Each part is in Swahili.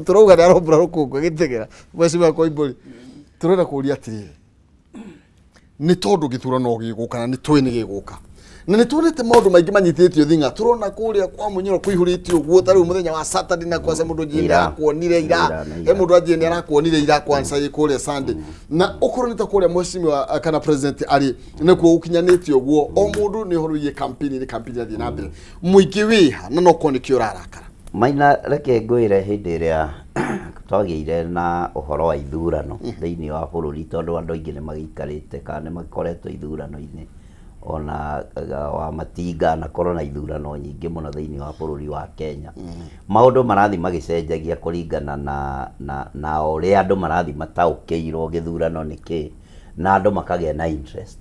turouga ni arombura rukungu gitegera mweciwa kwa Imburi turenda kuria atiri ni tondu githurano giguka na ni twi ni giguka na ni tuonete maundu maingi manyititio thinga turona kuria kwa Munyoro kuihuritio guo tari muthenya wa Saturday na kwase mundu jini akuonire ira mundu ajini arakuonire ira kwansa ikuria Sunday na ukoro nita kuria mweciwa kana president ari nikuo ukinyanitio guo o mundu ni horuye campaign athi na mbere muingi wiha na no koni kiurarakara Maina reke ngwire hindi iria twagiire na uhoro wa ithurano thiini wa bururi tondu andu aingi ni magikarite kana ni makoretwo ithurano-ini ona wa matinga na korona ithurano nyingi muno thiini wa bururi wa Kenya maundu marathi magicenjagia kuringana na uria andu marathi mataukiirwo githurano niki na andu makagia na interest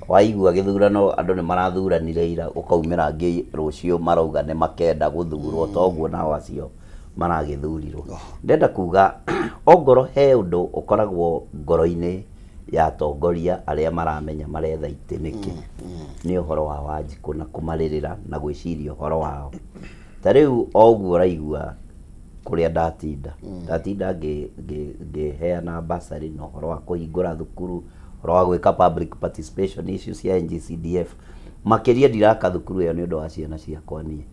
waigua githurano andu ni marathuranire ira ukaumira ngi rucio marauga ni makenda guthurwo toguo nao acio maragithurirwo ndenda kuga ongoro he undu ukoragwo ngoro-ini ya atongoria aria maramenya maretha ite niki ni uhoro wa Wanjiku na kumaririra na gwiciria uhoro wao tariu oguo raigua kuria ndatinda ngiheana basari no uhoro wa kuhingura thukuru uhoro wa gwika public participation issues ya NGCDF makiria ndiraka thukuru iyo ni undu wa ciana ciakwa nie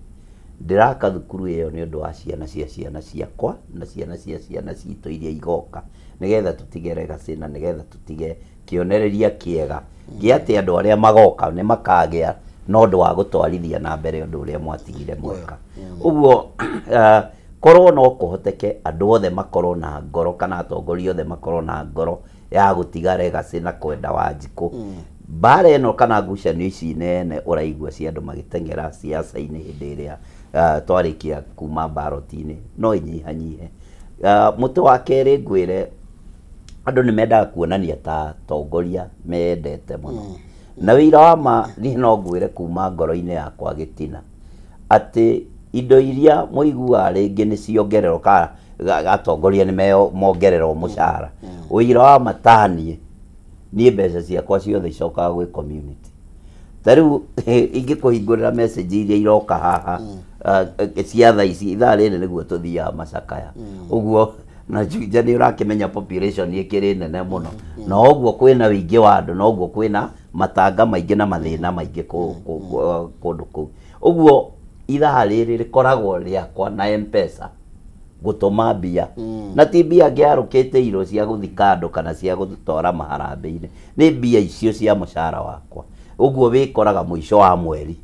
ndiraka thukuru iyo ni undu wa ciana ciakwa na ciana citu iria igoka nigetha tutigere gacina nigetha tutige kionereria kiega giati andu aria magoka ni makagia no ndu wa gutwarithia na mbere undu uria mwatigire mweka uguo korwo no kuhoteke andu othe makorwo na ngoro kana atongoria othe makorwo na ngoro ya gutiga legacy na kwenda Wanjiku bara eno kana ngucanio ici nene uraigua cia andu magitengera siasa-ini hindi iria twarikia kuma baroti-ini no inyihanyihe muti wa keri ngwire andu ni mendaga kuonania ta atongoria mendete muno na wira wa ma ni no ngwire kuma ngoro-ini yakwa gitina ati indo iria muigua ringi ni ciongererwo ka atongoria ni mongererwo mucara wira wa matanie ni mbeca ciakwa ciothe icokaga gwi community tariu ingikuhingurira message iria iroka haha cia thaa ici ithaa riri niguo tuthiaga macakaya uguo na Juja ni urakimenya population ikiri nene muno na uguo kwina wingi wa andu na uguo kwina matanga maingi na mathina maingi kundu kuu uguo ithaa riri rikoragwo riakwa na M-Pesa gutuma mbia na ti mbia ngiarukite iro cia guthika andu kana cia gutwara maharambe-ini ni mbia icio cia mucara wakwa uguo wikoraga mwisho wa mweri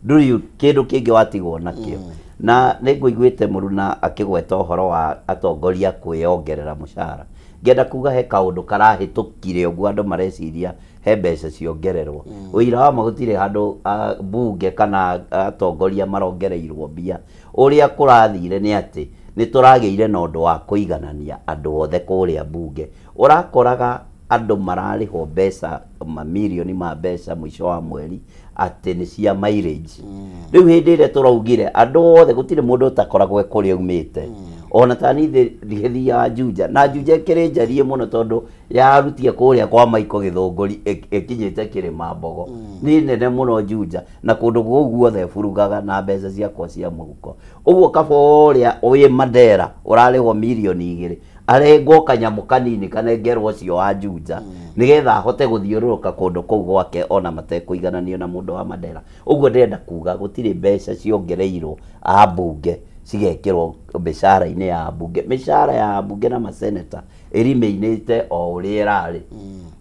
nduri kindu kingi watigwo nakio na niguiguite Muruna akigweta uhoro wa atongoria kwiongerera mucara ngenda kuga he kaundu karahitukire uguo andu mareciria he mbeca ciongererwo uira wa magutire handu bunge kana atongoria marongereirwo mbia uria kurathire ni ati ni turageire na undu wa kuiganania andu othe kuria bunge urakoraga andu mararihwo mbeca mamilioni ma mbeca mwisho wa mweri ati ni cia mileage riu hindi iria turaugire andu othe gutire mundu utakoragwo kuria umite ona tani thithia Juja na Juja kiri njarie muno tondu yarutia kuria kwa Maiko Githunguri ikinyite kirima Mbogo ni nene muno Juja na kundu guguo the burugaga na mbeca ciakwa cia muhuko uguo kaboria uyi Mandera urarihwo milioni 2 arengwo kanyamu kanini kanengerwo cio wa Juja nigetha hote guthiururuka kundu kuu gwake ona matekuigananio na mundu wa Mandera uguo ndenda kuga gutire mbeca ciongereirwo abunge cigekirwo mishara-ini ya bunge mishara ya bunge na maseneta irime인ite o uria irari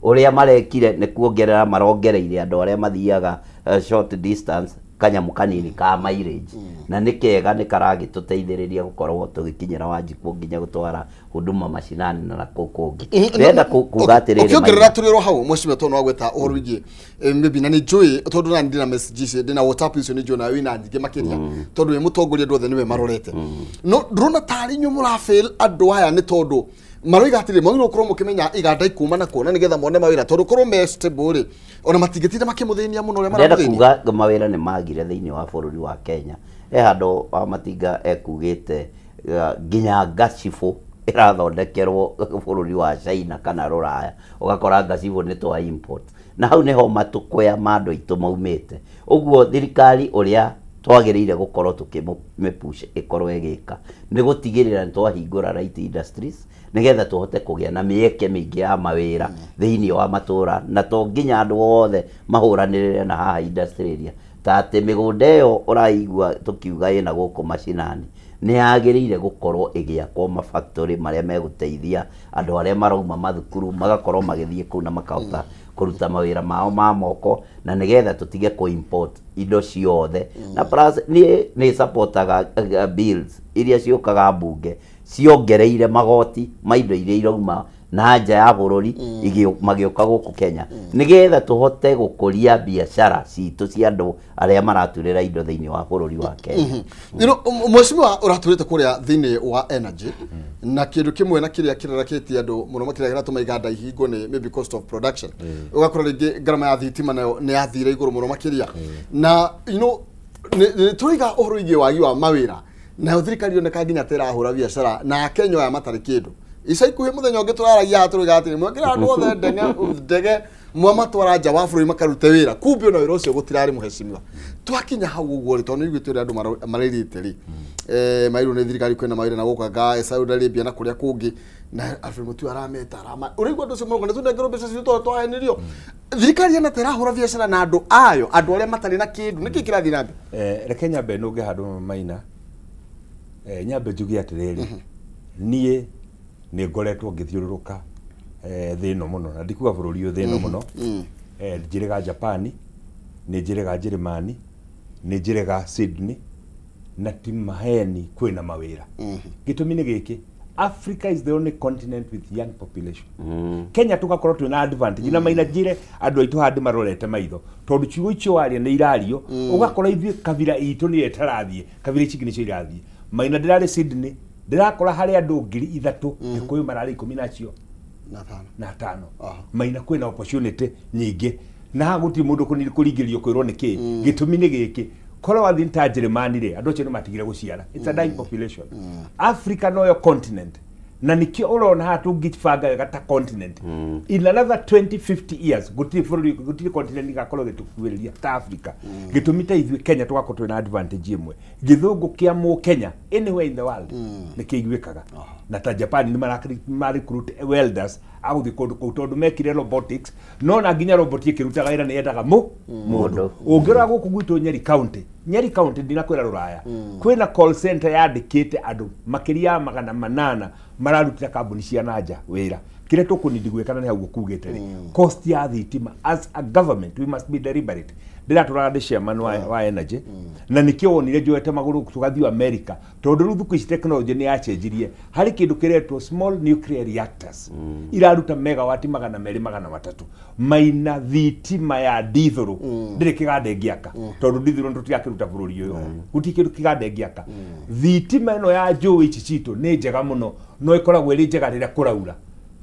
uria marekire ni kuongerera marongereire andu aria mathiaga short distance kanyamu kanini ka mileage na nikega ni karagituteithiriria gukorwo tugikinyira Wanjiku nginya gutwara huduma mashinani na kukungi ndenda kuga atiriri ukiongerera turiro hau mweshime tono wagweta uhoro wigi maybe na ni joy tondu na ndina messages ndina WhatsApp icio ni jona wina ndige makiria tondu we mutongoria ndothe niwe marorete no drona tari nyu murafail andu aya ni tondu maroiga atire mawira ukorwo mukimenya iganda ikuma na kuona nigetha mone mawira tondu korwo me stable ona matingetire makimuthinia muno ria marathinia ndenda kuga mawira ni magire thiini wa bururi wa Kenya handu wa matinga ekugite nginya gacifu irathondekerwo bururi wa China kana Ruraya ugakora gacifu ni twa import na hau niho matukwea mandu itu maumite uguo thirikari uria twagĩrĩire gũkorwo tũkĩmĩpush ĩkorwo ĩgĩka nĩ gũtigĩrĩra nĩ twahingũra right industries nĩgetha tũhote kũgĩa na mĩeke mĩingĩ ya mawĩra thĩinĩ wa matũũra na to nginya andũ othe mahũranĩrĩre na haha industry ĩrĩa ta atĩ mĩgũnda ĩyo ũraigua tũkiuga ĩna gũkũ macinani nĩ yagĩrĩire gũkorwo ĩgĩakwo mafactory marĩa megũteithia andũ arĩa marauma mathukuru magakorwo magĩthiĩ kũu na makahota kũruta mawĩra mao ma moko na nĩgetha tũtige import indo ciothe na plus nĩ supportaga bills iria ciũkaga mbunge ciongereire magoti ma indo iria irauma na nja ya bũrũri magĩũka gũkũ Kenya nĩgetha tũhote gũkũria biacara citũ cia andũ arĩa maraturĩra indo thĩinĩ wa bũrũri wa Kenya. Mheshimiwa ũratũrĩte kũrĩa thĩinĩ wa energy na kĩndũ kĩmwe na kĩrĩa kĩrarakĩtie andũ mũno makĩria gĩratũma iganda ihingwo nĩ maybe cost of production ũgakora rĩngĩ garama ya thitima nayo nĩ yathire igũrũ mũno makĩria na tũiga ũhoro wĩgiĩ wagi wa mawĩra nayo thirikari yoneka nginya terahũra biacara na Kenya ya matarĩ kĩndũ ica ikuhĩ mũthenya ũngĩ tũraragia haha tũrĩga atĩ mwekĩra andũ othe ndege mwamatwara nja wa bũrũri makarute wĩra kumbe ona wĩra ũcio gũtirarĩ Mheshimiwa twakinya hau ũguo rĩ tondũ nĩiguĩte ũrĩa andũ marĩrĩte rĩ mairwo nĩ thirikari kwĩna mawĩra na gũka Saudi Arabia na kũrĩa kũngĩ na Alfred Mutua arameta ũrĩigua andũ ũcio nĩ tũnengerwo mbeca ciitũ twahenĩrio thirikari ena terahũra biacara na andũ ayo andũ arĩa matarĩ na kĩndũ nĩkĩ kĩrathiĩ na mbere reke nyambe nũnge handũ Maina nyambe njuge atĩrĩrĩ niĩ nĩ ngoretwo ngĩthiũrũrũka thĩno mũno na ndikuga bũrũri ũyũ thĩno mũno njĩrĩga Japan nĩ njĩrĩga Jerumani nĩ njĩrĩga Sydney na ti maheni kwĩna mawĩra gĩtũmi nĩ gĩkĩ Africa is the only continent with young population Kenya tugakorwo twĩna advantage na Maina njĩre andũ aitũ handi marorete maitho tondũ ciugo icio waria nĩ irario ũgakora ithuĩ kabira itũ nĩ etarathiĩ kabira ici nĩcio irathiĩ Maina ndĩrarĩ Sydney ndirakora hari andu 3,000 ikuyu marari 10 nacio na tano Maina kwina opportunity nyingi na guti mundu kuringĩrio kwirwo niki gitumi ni giki kora wathi ta Jerumani ri andu acio matigire guciara it's a dying population Africa no continent na nikio urona ha tungibanga wega ta continent in another 20-50 years gutiri continent gakorwo gitukuĩrĩria ta Africa gitumita ithuĩ Kenya tugakorwo twina advantage imwe githungu kia mu Kenya anywhere in the world nikĩiguĩkaga na ta Japan ni recruit welders aguthi kundu kuu tondu mekire robotics no na nginya robot ikirutaga wĩra nĩ yendaga mundu ũngĩrora gũkũ gwitũ Nyeri county ndinakwĩra rũraya kwĩna call center yandĩkĩte andũ makĩria ya 800 mararutira kambuni cia nanja wĩra kire tukunidi gwĩkana nĩ hau gũkugĩte rĩ cost ya thitima as a government we must be deliberate ndiratũraga ndĩ chairman wa energy na nikĩo wonire njoete magũrũ tũgathiĩ America tondũ rĩu thukũ ici technology nĩ yachenjirie harĩ kĩndũ kĩretwo small nuclear reactors iraruta megawatt 200-300 Maina thitima ya dithũrũ ndĩrĩ kĩganda ĩngĩaka tondũ dithũrũ tũtiakĩruta bũrũri ũyũ guti kĩndũ kĩganda ĩngĩaka thitima ĩno ya njũĩ ici citũ nĩ njega mũno no ĩkoragwo ĩrĩ njega rĩrĩa kũraura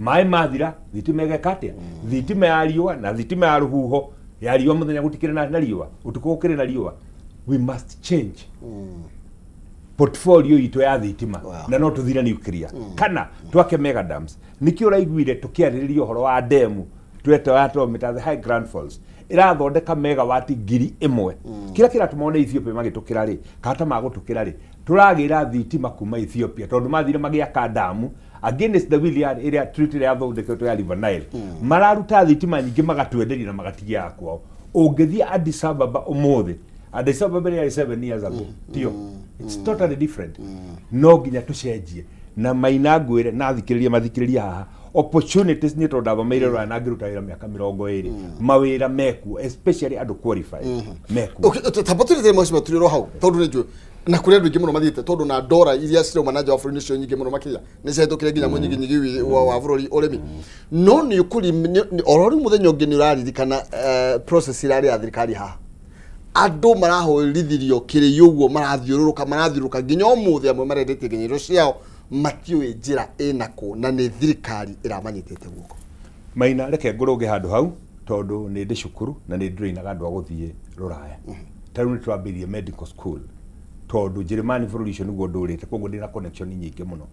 maĩ mathira thitima ĩgekatia thitima ya riũa na thitima ya rũhuho ya riũa mũthenya gutikĩrĩ na riũa utukũ gũkĩrĩ na riũa we must change portfolio itũ ya thitima na no tũthire nuclear kana twake mega dams nikĩ ũraiguire tũkĩarĩrĩria ũhoro wa demu tweta wa Tomita the High Grand Falls irathondeka megawati 1,000 kila kiratũma Ethiopia magĩtũkĩra rĩ kata magũtũkĩra rĩ tũragĩra thitima kuma Ethiopia tondũ mathire magĩaka damu against the will area treaty ya thondeketwo ya River Nile mararuta thitima nyingĩ magatwenderia na magatigia kwao ũngĩthia Addis Ababa ũmũthĩ Addis Ababa ya 7 years ago tio it's totally different no nginya tucenjie na Maina ngwĩre na mathikĩrĩria haha opportunities ni tondu abameire rwa na ngiruta wĩra mĩaka 20 mawĩra meku especially andu qualified meku okay tapatirite Mheshimiwa turiro hau tondu ni njũ na kũrĩa andũ ingĩ mũno mathiĩte tondu na ndora iria cirauma na nja wa bũrũri nĩcio nyingĩ mũno makĩria nĩcihetũkire nginya mũnyingi wa bũrũri ũrĩmi no nĩ ũkũri orori mũthenya ũngĩ nĩ ũraririkana process irarĩ ya thirikari haha andũ marahũrithirio kĩrĩ ũguo marathiũrũrũka nginya ũmũthĩ amwe marendetie nginya indo ciao matiũĩ njĩra ĩnakũ na nĩ thirikari ĩramanyitĩte guoko Maina reke ngũrũnge handũ hau tondu nĩ ndĩ cukuru na nĩ ndĩrainaga andũ a gũthiĩ rũraya tarĩu nĩ twambĩrĩrie medical school tondu Jerumani bũrũri ũcio nĩguo ndũrĩte koguo ndĩna connection nyingĩ mũno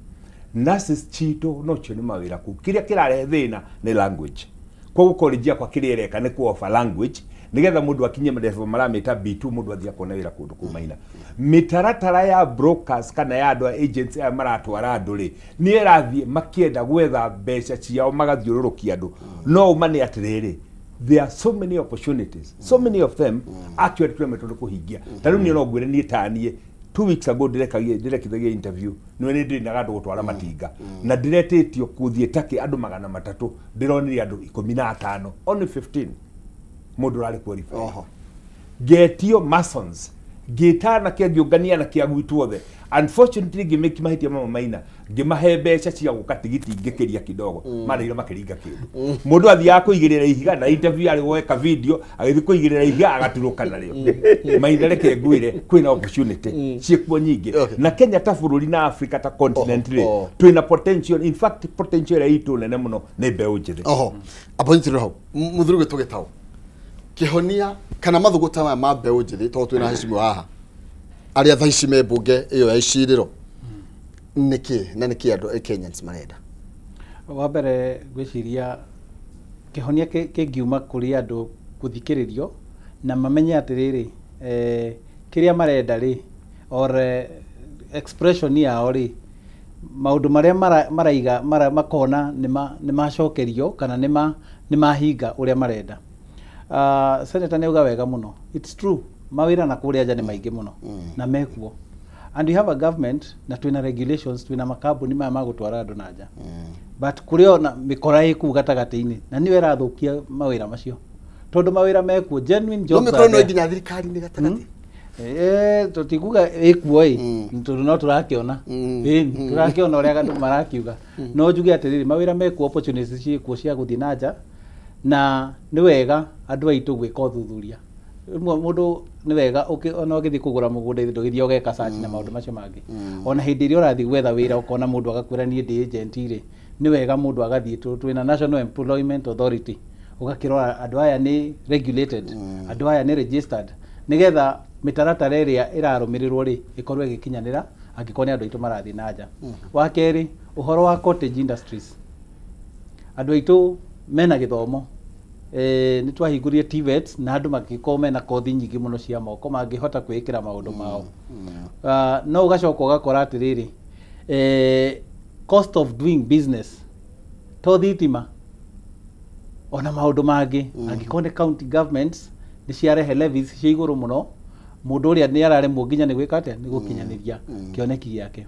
nurses citũ nocio nĩ mawĩra kũu kĩrĩa kĩrarehe thĩna nĩ language koguo college yakwa kĩrĩa ĩreka nĩ kũ offer language nigetha mundu akinye level maramita B2 mundu athia kuona wira kundu kumaina mitaratara ya brokers kana ya andu agents ya maratwara andu ri ni irathie makienda gwetha mbeca ciao magathiururukia andu no umane atiriri there are so many opportunities so many of them actually tumetondu kuhingia tariu ni no ngwire ni tanie 2 weeks ago ndirekithagia interview niwe ni ndinaga andu gutwara matinga na ndiretitio kuthie Turkey andu 300 ndironire andu 15 only 15 mundu rari qualify getio masons gitana kia giungania na kia gwitwo the unfortunately gimeki mahitia mama maina gimahe mbeca cia guka tigiti ngekeria kidogo maraira makiringa kindu mundu athia kuigirira ihiga na interview ari gweka video agithi kuigirira ihiga agaturuka nario maina reke ngwire kwina opportunity ciekuo nyingi na Kenya ta bururi na Africa ta continent ri twina potential in fact potential itu nene muno ni mbeu njithi apointire ho muthuruge tugetaho kihonia kana mathuguta ma mbeu njithi to twina hecimu haha aria thaici me bunge iyo ya iciriro niki andu Kenyans marenda wa mbere gwiciria kihonia kingiuma kuri andu kuthikiririo na mamenye atiriri kiria marenda ri or expression yao ri maundu maria maraiga makona ni macokerio kana ni mahinga uria marenda senator neuga wega muno it's true mawira na kuria nja ni maingi muno na mekuo and you have a government na twina regulations twina makambuni maya magutwara andu nanja but kurio na mikora iku gatagati-ini na niwe rathukia mawira macio tondu mawira mekuo genuine jobs mikora no nginya thirikari ni gatagati tutiguga ikuo tondu no turakiona turakiona uria andu marakiuga no njuge atiriri mawira mekuo opportunities ciikuo cia guthii nanja na ni wega andu aitu gwika uthuthuria mundu ni wega ona ugithi kugura mugunda ithu ndugithia ugeka search na maundu macio mangi ona hindi iria urathi gwetha wira ukona mundu agakwira ni ndi agent ri ni wega mundu agathie twina National Employment Authority ugakirora andu aya ni regulated andu aya ni registered nigetha mitaratara iria irarumirirwo ri ikorwe igikinyanira angikoni andu aitu marathi nanja wa keri uhoro wa cottage industries andu aitu mena githomo ni twahingurie TVETs na andu magiko mena kothi nyingi muno cia moko mangihota kwikira maundu mao no ugacoka ugakora atiriri cost of doing business to thitima ona maundu mangi angikone county governments ni ciarehe levies cia iguru muno mundu uria ni araremwo nginya ni gwika atia ni gukinyaniria kioneki yake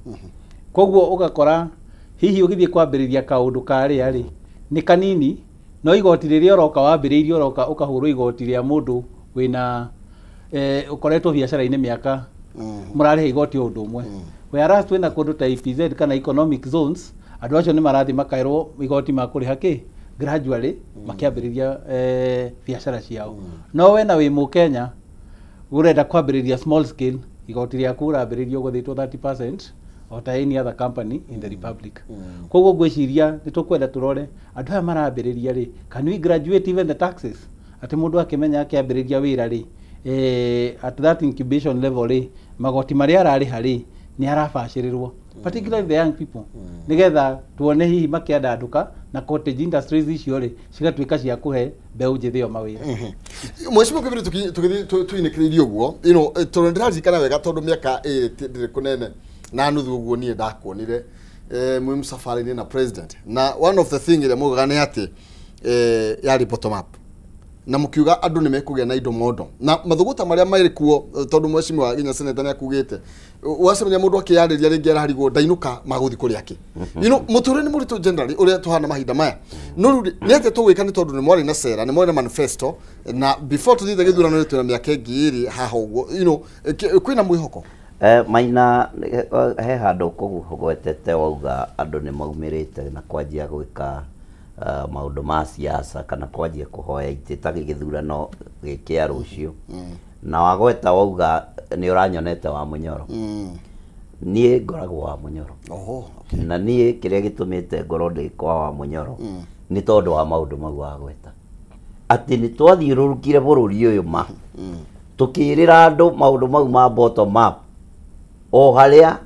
koguo ugakora hihi ugithie kwambiriria kaundu kari ari ni kanini no igoti riria uroka wambiriirio uroka ukahurwo igoti ria mundu wina ukoretwo biacara-ini miaka murarihe igoti undu umwe whereas twina kundu ta EPZ kana economic zones andu acio ni marathi makairwo igoti makuriha ki gradually makiambiriria biacara ciao no we na wi mu Kenya urenda kwambiriria small scale igoti riaku urambiririo guthitwo 30% or any other company in the republic koguo gwiciria nitukwenda turore andu aya marambiriria ri can we graduate even the taxes ati mundu akimenya akiambiriria wira ri at that incubation level ri magoti maria arari hari ni arabacirirwo particularly the young people nigetha tuone hihi makienda nduka na cottage industries icio ri cigatwika cia kuhe mbeu njithio mawira mweshimo kibiri tuinikiririo guo turendiraririkana wega tondu miaka ndiri kunene na nuthu guo nie ndakuonire mwi msafari na president na one of the thing ile mugaga ni ati yari bottom up na mukiuga andu ni mekugia na indo modo na mathuguta maria mairi kuo tondu mweshimo wa ginya senator ni akugite wasemenya mundu akiyariria ringi araharigo ndainuka maguthi kuri aki muture ni muritu generally uria tuhana mahinda maya no ni ati tugwika ni tondu ni mwari na sera ni mwari manifesto na before tuthithe githurano ni twina miaka ngiri haha uguo kwina mwihoko maina he handu kugwetete wauga andu ni maumirite na kwanjia gwika maundu ma siasa kana kwanjia kuhoya itita githurano gikia rucio na wagweta wauga ni uranyonete wa Munyoro nie ngoragwo wa Munyoro na nie kiria gitumite ngoro ndi kwa wa Munyoro ni tondu wa maundu mau wagweta ati ni twathiururukire bururi uyu ma tukirira andu maundu mau ma bottom up o haria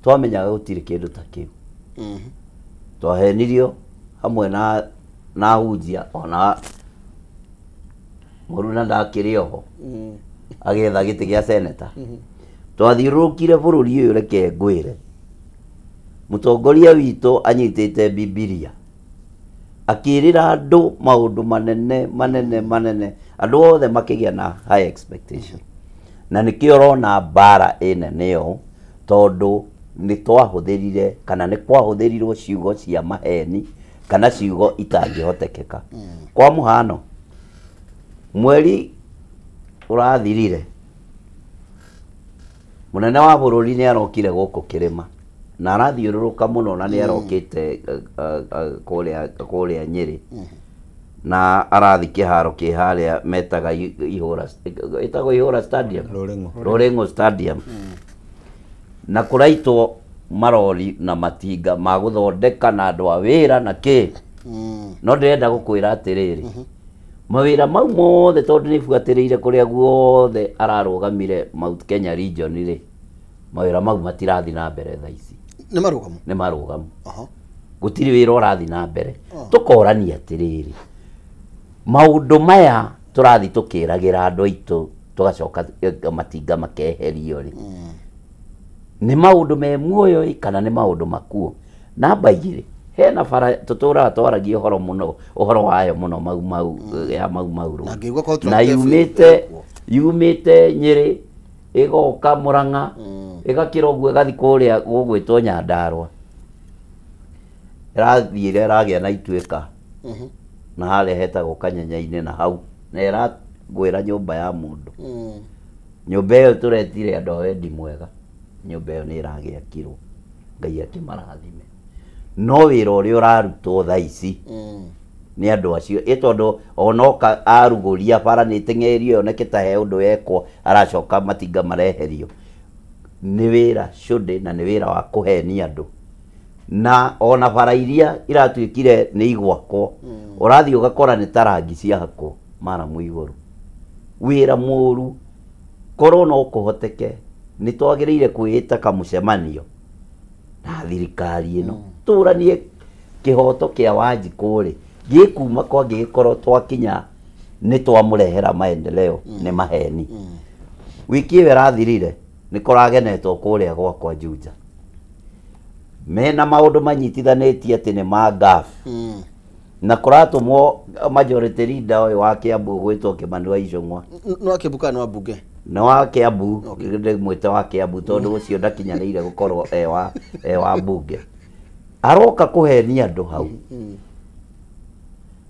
twamenyaga gutiri kindu ta kiu twahenirio hamwe na hujia ona Muruna ndakĩrĩ oho agĩetha gĩtĩ gĩa seneta twathiũrũrũkire bũrũri ũyũ reke ngwĩre mũtongoria witũ anyitĩte Bibilia akĩrĩra andũ maũndũ manene andũ othe makĩgĩa na high expectation na nĩkĩo ũrona mbara ĩnene ũũ tondũ nĩ twahũthĩrire kana nĩ kwahũthĩrirwo ciugo cia maheni kana ciugo itangĩhotekeka kwa mũhano mweri ũrathirire mũnene wa bũrũri nĩ arokire gũkũ kĩrĩma na arathiũrũrũka mũno na nĩ arokĩte kũrĩa Nyĩrĩ na arathi kĩharo kĩ harĩa metaga Ihũra Stadium Rũrĩng'ũ Stadium na kũraitwo marori na matinga ma gũthondeka na andũ a wĩra na kĩ no ndĩrenda gũkwĩra atĩrĩrĩ mawĩra mau mothe tondũ nĩ buatĩrĩire kũrĩa guothe ararũgamire Mount Kenya region rĩ mawĩra mau matirathi na mbere thaa ici nĩ marũgamu gũtirĩ wĩra ũrathi na mbere tũkorania atĩrĩrĩ maũndũ maya tũrathi tũkĩragĩra andũ aitũ tũgacoka matinga makeherio rĩ nĩ maũndũ me muoyo kana nĩ maũndũ makuo namba igĩrĩ hena bara tũtũraga twaragia ũhoro wayo mũno mau na yumĩte Nyĩrĩ ĩgoka Mũrang'a ĩgakĩra ũguo ĩgathi kũrĩa gũgwĩtwo Nyandarũa ĩrathire ĩragĩa na Ituĩka na harĩa hetagwo Kanyenya-inĩ na hau na ĩragwĩra nyũmba ya mũndũ nyũmba ĩyo tũretire andũ a wendi mwega nyũmba ĩyo nĩ ĩragĩakirwo Ngai akĩmarathime no wĩra ũrĩa ũrarutwo thaa ici nĩ andũ acio tondũ onoka arugũria bara nĩ teng'erio yoneke ta he ũndũ wekwo aracoka matinga mareherio nĩ wĩra cũndĩ na nĩ wĩra wa kũhenia andũ na ona bara iria iratuĩkire nĩ igwakwo ũrathiĩ ũgakora nĩ ta rangi ciahakwo maramu igũrũ wĩra mũru korwo no kũhoteke nĩ twagĩrĩire kwĩĩta kamũcemanio na thirikari ĩno tũranie kĩhoto kĩa Wanjikũ rĩ gĩkuma kwa gĩkorwo twakinya nĩ twamũrehera maendeleo nĩ maheni wiki ĩyo ĩrathirire nĩ kũragenetwo kũrĩa gwakwa Juja mena maũndũ manyitithanĩtie atĩ nĩ ma ngabu na kũratũmwo majority leader ũyũ wa Kĩambu gwĩtwo Kĩmani wa Icũng'wa no akĩbuka no ambunge no wa Kĩambu mwĩte wa Kĩambu tondũ ũcio ndakinyanĩire gũkorwo wa mbunge aroka kũhenia andũ hau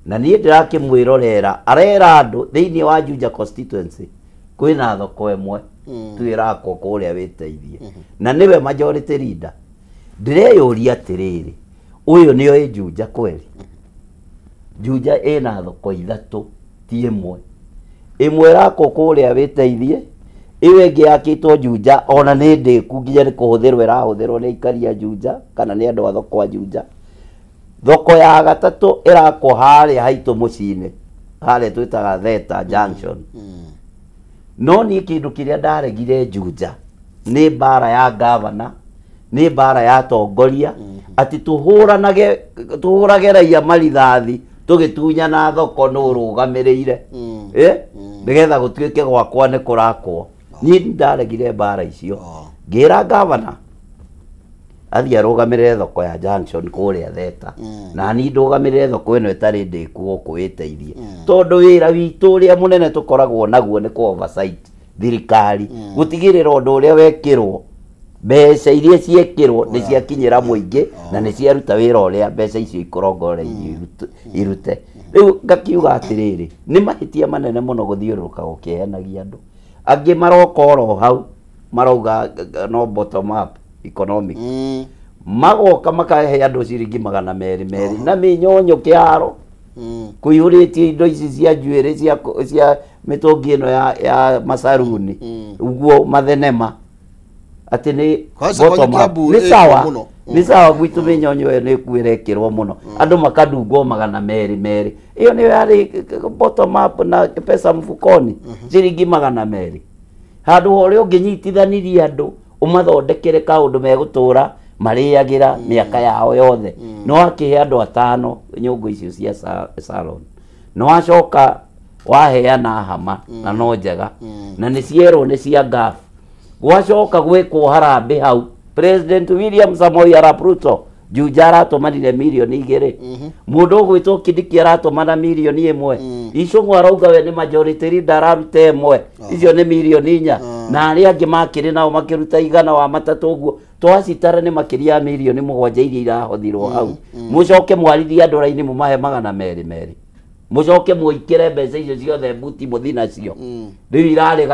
na niĩ ndĩrakĩmwĩrorera arera andũ thĩinĩ wa Juja constituency kwĩna thoko ĩmwe twĩrakwo kũrĩa wĩteithie na nĩwe majority leader ndĩreyũria atĩrĩrĩ ũyũ nĩ oĩ Juja kweli Juja ĩna thoko ithatũ ti ĩmwe ĩrakwo kũrĩa wĩteithie ĩyo ĩngĩ yakĩtwo Juja ona nĩ ndĩku nginya nĩ kũhũthĩrwo ĩrahũthĩrwo nĩ aikari a Juja kana nĩ andũ a thoko a Juja thoko ya gatatũ ĩrakwo harĩa haitũ mũciĩ-inĩ harĩa twĩtaga Theta Junction no niĩ kĩndũ kĩrĩa ndaregire Juja nĩ mbara ya gavana nĩ mbara ya tongoria atĩ tũhũrage raia marithathi tũgĩtunyana thoko nũ ũrũgamĩrĩire nĩgetha gũtuĩke gwakwa nĩ kũrakwo niĩ ndaregire mbara icio ngĩra gavana athiĩ arũgamĩrĩre thoko ya Junction kũrĩa Theta na niĩ ndũgamĩrĩre thoko ĩno ĩtarĩ ndĩku gũkũ wĩteithie tondũ wĩra witũ ũrĩa mũnene tũkoragwo naguo nĩ oversight thirikari gũtigĩrĩra ũndũ ũrĩa wekĩrwo mbeca iria ciekĩrwo nĩ ciakinyĩra mũingĩ na nĩ ciaruta wĩra ũrĩa mbeca icio ikũrongoreirio irute rĩu ngakiuga atĩrĩrĩ nĩ mahĩtia manene mũno gũthiũrũrũka gũkĩhenagia andũ angĩ maroka oro hau marauga no bottom up economic magoka makahe andũ ciringi 200 na mĩnyonyo kĩharo kũihũrĩtie indo ici cia njuĩrĩ cia mĩtũngi ĩno ya masaruni ũguo mathenema atĩ nĩ bottom up nĩ sawa gwitũ mĩnyonyo ĩyo nĩ ĩkuĩrekĩrwo mũno andũ makadungwo 200 ĩyo nĩyo yarĩ bottom up na pesa mfukoni ciringi 200 handũ horĩa ũngĩnyitithanirie andũ ũmathondekere kaũndũ megũtũra marĩagĩra mĩaka yao yothe no akĩhe andũ 5 nyũngũ icio cia salon no acoka waheana hama na no njega na nĩ cierwo nĩ cia ngabu gwacoka gwĩkwo harambe hau President William Samoei Arap Ruto Juja aratũmanire mirioni 2 mũndũ ũgwĩtwo Kindiki aratũmana mirioni 1 Icũng'wa arauga we nĩ majority leader araruta 1 icio nĩ mirioni 4 na arĩa angĩ makĩrĩ nao makĩruta igana wa matatũ ũguo twacitara nĩ makĩria ya mirioni 7 iria irahũthirwo hau mũcoke mwarithia andũ raini mũmahe 200 mũcoke mũikĩre mbeca icio ciothe mbuti mũthi nacio rĩu irarĩ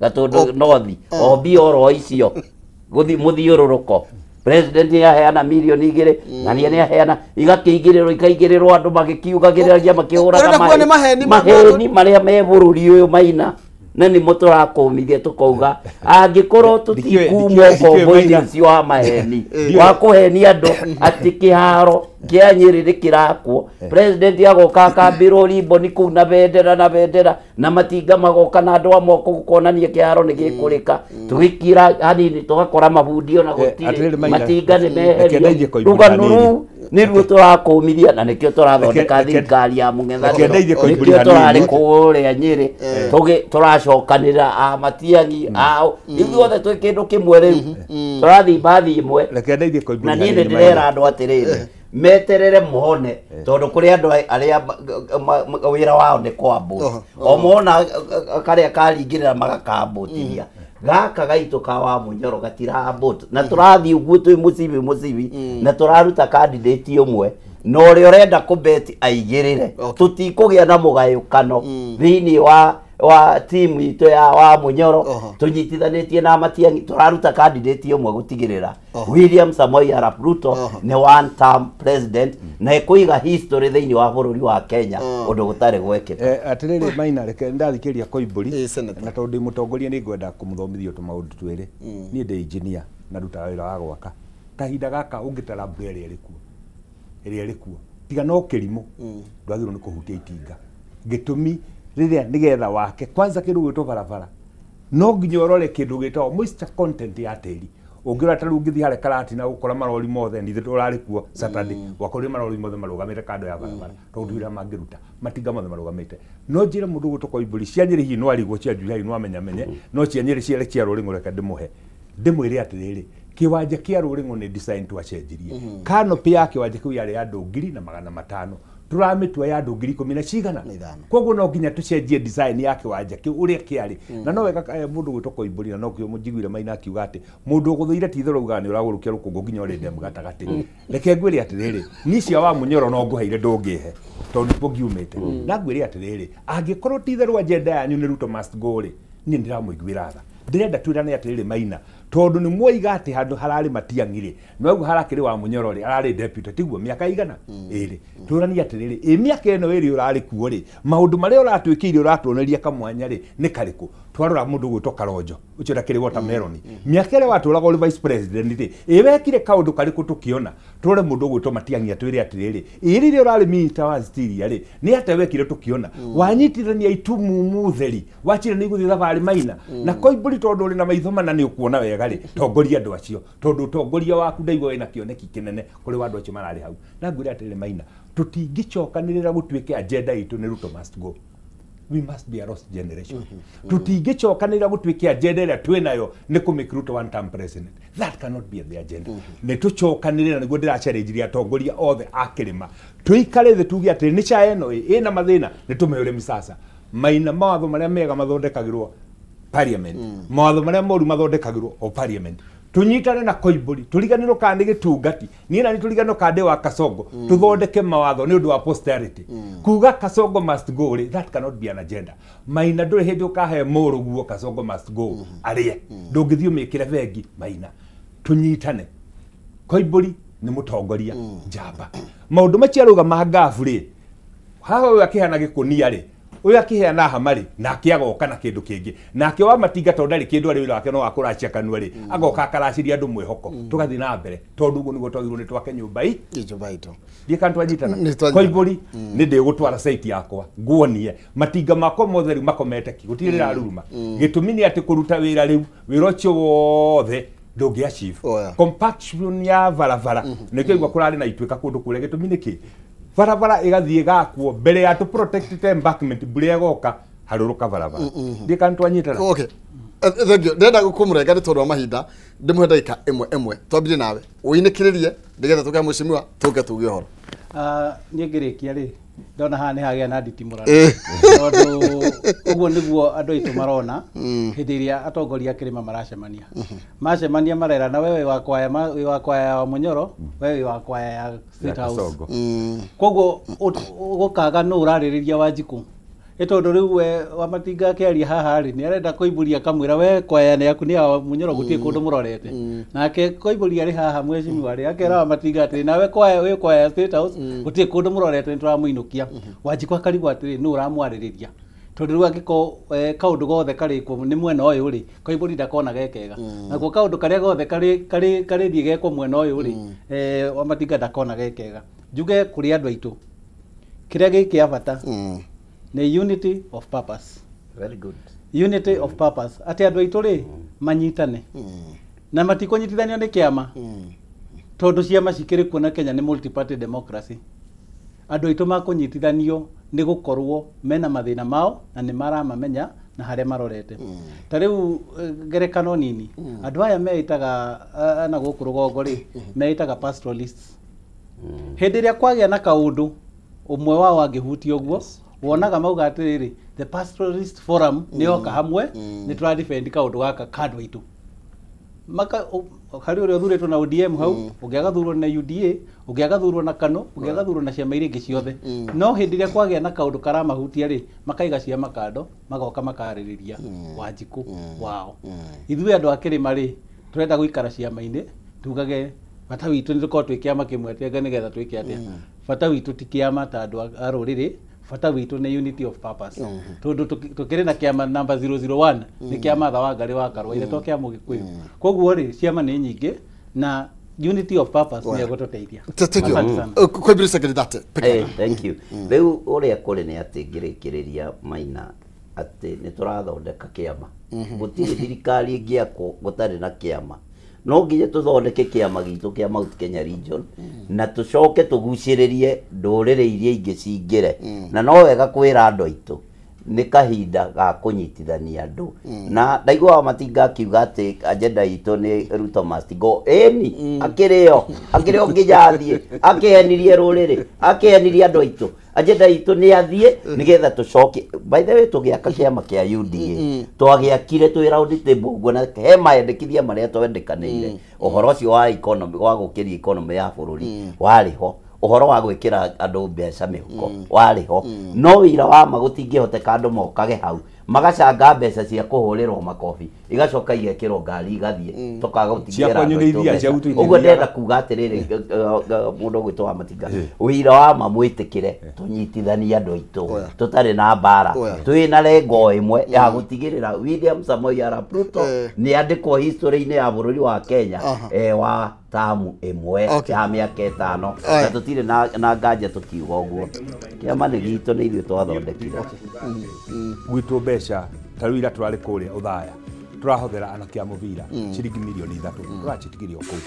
gatũndũ nothi ombi oro icio gũthi mũthiũrũrũko president yaheana mirioni 2 na nĩ aheana ikaingĩrĩrwo andũ magĩkiugagĩrĩria makĩhũraga maheni marĩa me bũrũri ũyũ Maina na nĩ mũtũrakũmithia tũkauga angĩkorwo tũtikumwo kombo-inĩ ũcio wa maheni wa kũhenia andũ atĩ kĩharo kĩa Nyĩrĩ nĩkĩrakwo president agoka akambĩrwo riboni kũu na bendera na matinga magoka na andũ a moko gũkonania kĩharo nĩ gĩkũrĩka tũgĩkira hanini tũgakora mabundi ona gũtirĩ matinga nĩ meherio rũgano rũu nĩruo tũrakũmithia na nĩkĩo tũrathondeka thirikari ya mũng'ethanĩro nĩkĩo tũrarĩ kũrĩa Nyĩrĩ tũracokanĩra Matiang'i ao ithuothe twĩ kĩndũ kĩmwe rĩu tũrathiĩ mbathi ĩmwe na niĩ nĩ ndĩrera andũ atĩrĩrĩ meterere muhone tondu kuri andu aria wira wao ni kwambu o mona karia karingirira magakambutiria gaka gaitu ka wa Munyoro gatirambut na turathi uguo twi mucibi na turaruta candidate umwe no ri urenda kubeti aigirire tutikugia na mugayukano thiini wa timu itu ya wa Munyoro tunyitithanitie na Matiang'i turaruta candidate umwe gutigirira William Samoei Arap Ruto ni one term president na ikuiga history thiini wa bururi wa Kenya undu gutari gweketa atiriri Maina reke ndathikiria Koimburi na tondu mutongoria ni ngwenda kumuthomithia tumaundu twiri ni ndi engineer na ruta wira wa gwaka kahinda gaka ungitara mbere iria rikuo tiga no kirimu ndwathirwo ni kuhutia itinga gitumi riria nigetha wake kwanza kindu gwitwo barabara no nginya urore kindu gwitwo moisture content ya tiri ungirora taru ngithi hare karati na ukora marori mothe ndi turari kuo Saturday wakori marori mothe marugamite kando ya barabara tondu ira mangiruta matinga mothe marugamite no njire mundu gwitwo Koimburi cia Nyĩrĩ hi no arigwo cia July no amenye no cia Nyĩrĩ ciere cia Rũrĩng'ũ reke ndimuhe ndimwire atiriri kiwanja kia Rũrĩng'ũ ni design twacenjirie canopy ya kiwanja kiu yari ya 2,500 turamitua ya 10,000 na cigana koguo no nginya tucenjie design ya kiwanja kiu uria kiari na no wega mundu gwitwo Koimburi na no kio mujiguire Maina akiuga ati mundu guthuire ti thoro uga ni uragurukia rukungu nginya uri ndem gatagati reke ngwire atiriri ni cia wa Munyoro no nguheire ndungihe tondu pogiumite na ngwire atiriri angikorwo ti thoro agenda yanyu ni Ruto must go ri ni ndiramuiguira tha ndirenda twirane atiriri Maina tondu ni mwoiga ati handu harari Matiang'i no guo harakiri wa Munyoro ri arari deputy tiguo miaka igana iri turani atiriri miaka eno iri urari kuo ri maundu maria uratwikiire uratuoneria kamwanya ri ni kariku twarora mundu gwitwo Karonjo ucio ndakiri watermelon miaka ire waturaga uri vice president ri wekire kaundu kariku tukiona turore mundu gwitwo Matiang'i atwire atiriri iri ri urari minister wa stiria ri ni ate wekire tukiona wanyitithania itumu mutheri wachire ni guthi thabari Maina na Koimburi tondu uri na maitho mana ni ukuona wega ri tongoria andu acio tondu tongoria waku ndaigua wina kioneki kinene kuri wandu acio marari hau na ngwire atiriri Maina tutingicokanirira gutwike agenda itu ni Ruto must go we must be a lost generation tutingicokanirira gutwike agenda ria twinayo ni kumake Ruto one term president that cannot be the agenda ni tucokanirira niguo ndiracerejiria atongoria othe akirima tuikare the tugi atiri ni cha eno ina mathina ni tumeure misasa Maina mawatho maria mega mathondekagirwo parliament mawatho maria moru mathondekagirwo o parliament tunyitane na Koimburi turiganirwo kandi gitungati ni na turiganirwo kandi wa Kasongo tuthondeke mawatho ni undu wa posterity kuga Kasongo must go that cannot be an agenda Maina nduri hindi ukahe muruguo Kasongo must go arie ndungithio mikire vengi Maina tunyitane Koimburi ni mutongoria njamba maundu maciaruga magafu ri haha akihana gikunia ri uyu akiheana hamari na akiagoka na kindu kingi na akio wa matinga tondu ndari kindu ari wira wake no wakuracia kanua ri agoka akaraciria andu mwihoko tugathi na mbere tondu uguo niguo twagirwo ni twake nyumba ito ndi kantu anyitana Koimburi ni ndi gutwara site yakwa nguonie matinga makwa mothe riu makomete ki gutirira ruruma gitumi ni ati kuruta wira riu wira ucio wothe ndungi achieve compaction ya varavara nikigwa kurari na itwika kundu kuria gitumi niki barabara igathie gakwo mbere ya to protect embankment mbura goka haruruka barabara ndi kan twanyitana okay thank you ndenda gukumurega nitondo wa mahinda ndimuhe ndagika emwe twambire nawe uinekiririe ndigetha tuke mucimiwa tuke tuge horo niĩ ngĩrĩkia rĩ ndona haha nĩ hagĩa na nditimũrano tondũ ũguo nĩguo andũ aitũ marona hĩndĩ ĩrĩa atongoria a kĩrĩma maracemania macemania marera na wewe wa kwaya ya Munyoro wewe wa kwaya ya State House koguo gũkaga nũ ũrarĩrĩria Wanjikũ etondo riu wa matinga akĩaria haha rĩ nĩ arenda kũimbũria kamwĩra we kwaya yaku nĩ ya Munyoro gũtirĩ kũndũ mũrorete nake kũimbũria rĩ haha mwecimiwa rĩ akera wa matinga atĩ nawe kwaya ya State House gũtirĩ kũndũ mũrorete nĩ tũramũinũkia Wanjikũ akarigwo atĩrĩ nũ ũramwarĩrĩria tondũ rĩu angĩkorwo kaũndũ gothe karĩkwo nĩ mwena ũyũ rĩ Koimbũri ndakona gekega naguo kaũndũ karĩa gothe karĩthiĩ gekwo mwena ũyũ rĩ wa matinga ndakona gekega njuge kũrĩ andũ aitũ kĩrĩa gĩkĩ ya bata nĩ unity of purpose. Very good. Unity of purpose. Ati andũ aitũ rĩ manyitane na matikũnyitithanio nĩ kĩama tondũ ciama cikĩrĩ kuo na Kenya nĩ multi party democracy. Andũ aitũ makũnyitithanio nĩ gũkorwo mena mathĩna mao na nĩ maramamenya na harĩa marorete. Ta rĩu ngerekano nini andũ aya meitaga na gũkũ rũgongo rĩ meitaga pastoralists. Hĩndĩ ĩrĩa kwagĩa na kaũndũ ũmwe wao angĩhutia ũguo wonaga mauga atĩrĩrĩ the pastoralist forum nĩ oka hamwe nĩ tũra defend kaũndũ gaka kandũ aitũ harĩ ũrĩa ũthurĩtwo na ODM hau ũngĩ agathurwo na UDA ũngĩ agathurwo na KANU ũngĩ agathurwo na ciama iria ingĩ ciothe no hĩndĩ ĩrĩa kwagĩa na kaũndũ karamahutia rĩ makaiga ciama kando magoka makarĩrĩria Wanjikũ wao ithuĩ andũ a kĩrĩma rĩ tũrenda gũikara ciama-inĩ tugage bata witũ nĩ tũkorwo twĩ kĩama kĩmwe tenga nĩgetha twĩke atĩa bata witũ ti kĩama ta andũ a rũrĩrĩ bata witũ nĩ unity of purpose tondũ tũkĩrĩ na kĩama number 001 nĩ kĩama tha wa Ngarĩ wa Karũa ithe to kĩama Gĩkũyũ koguo rĩ ciama nĩ nyingĩ na unity of purpose nĩ egũtũteithia Koimbũri second that thank you rĩu ũrĩa kũrĩ nĩ atĩ ngĩrĩkĩrĩria Maina atĩ nĩ tũrathondeka kĩama gũtirĩ thirikari ĩngĩakwo gũtarĩ na kĩama no nginya tũthondeke kĩama gitũ kĩa Mount Kenya Region na tũcoke tũgucĩrĩrie ndũrĩrĩ iria ingĩ cingĩre na no wega kwĩra andũ aitũ nĩ kahinda ga kũnyitithania andũ na ndaigua Matinga akiuga atĩ agenda itũ nĩ Ruto must go eni akĩrĩo nginya athiĩ akĩhenirie rũrĩrĩ akĩhenirie andũ aitũ agenda itũ nĩ athiĩ nĩgetha tũcoke by the way tũgĩaka kĩama kĩa UDA twagĩakire twĩ round table ũguo na he maendekithia marĩa twendekanĩire ũhoro ũcio wa economy wa gũkĩria economy ya bũrũri warĩ ho ũhoro wa gwĩkĩra andũ mbeca mĩhuko warĩ ho no wĩra wa ma gũtingĩhoteka andũ mokage hau magacanga mbeca cia kũhũrĩrwo makobi igacoka igekĩrwo ngari igathiĩ tũkaga gũtigĩra ũguo ndenda kuga atĩrĩrĩ mũndũ ũgwĩtwo wa Matinga wĩra wa ma mwĩtĩkĩre tũnyitithanie andũ aitũ tũtarĩ na mbara twĩ na lengo ĩmwe ya gũtigĩrĩra William Samoei Arap Ruto nĩ andĩkwo history-inĩ ya bũrũri wa Kenya wa tamu ĩmwe ya mĩaka 5 na tũtirĩ na nganja tũkiuga ũguo kĩama nĩ gitũ nĩ ithuĩ twathondekire gwitũ mbeca ta rĩu ira tũrarĩ kũrĩa ũthaya tũrahũthĩra anake a mũbira ciringi mirioni 3 tũracitigirio kũu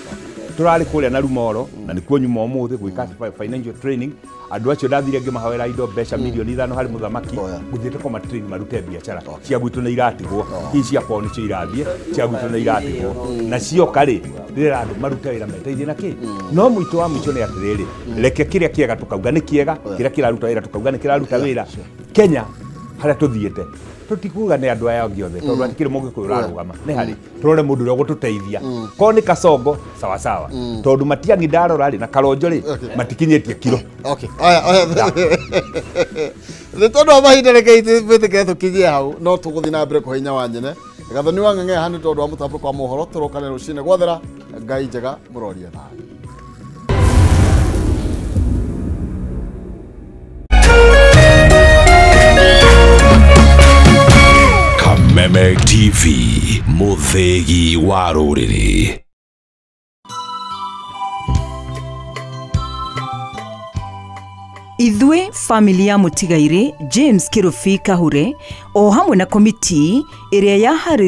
tũrarĩ kũrĩa na Rumoro na nĩkuo nyuma ũmũthĩ gwĩka financial training andũ acio ndathire ngĩmahawĩra indo mbeca mirioni 5 harĩ mũthamaki gũthiĩte koma train marute biacara cia gwitũ nĩ iratigwo hihi cia kwao nĩcio irathiĩ cia gwitũ nĩ iratigwo na cioka rĩ rĩrĩa andũ marute wĩra meteithie na kĩ no mũitũ wa mũico nĩ atĩrĩrĩ reke kĩrĩa kĩega tũkauga nĩ kĩega kĩrĩa kĩraruta wĩra tũkauga nĩ kĩraruta wĩra Kenya harĩa tũthiĩte tũtikuga nĩ andũ aya angĩ othe tondũ atikĩrĩ mũgĩkũyũ ũrarũgama nĩ harĩ tũrore mũndũ ũrĩa ũgũtũteithia korwo nĩ Kasongo sawa sawa tondũ Matiang'i ndarora rĩ na Kalonzo rĩ matikinyĩtie kiro nĩ tondũ wa mahinda reke twĩtĩkĩre tũkinyie hau no tũgũthiĩ na mbere kũhe hinya wa nyene Gathoni wa Ng'eng'e haha nĩ tondũ wa mũtambũrũko wa mohoro tũrokane rũcinĩ gwathera Ngai njega mũrorie thayũ Kameme TV Muthegi wa rũrĩrĩ. Ithuĩ family ya Mũtigairĩ James Kirubi Kahure o hamwe na komiti ĩrĩa yaharĩrĩirie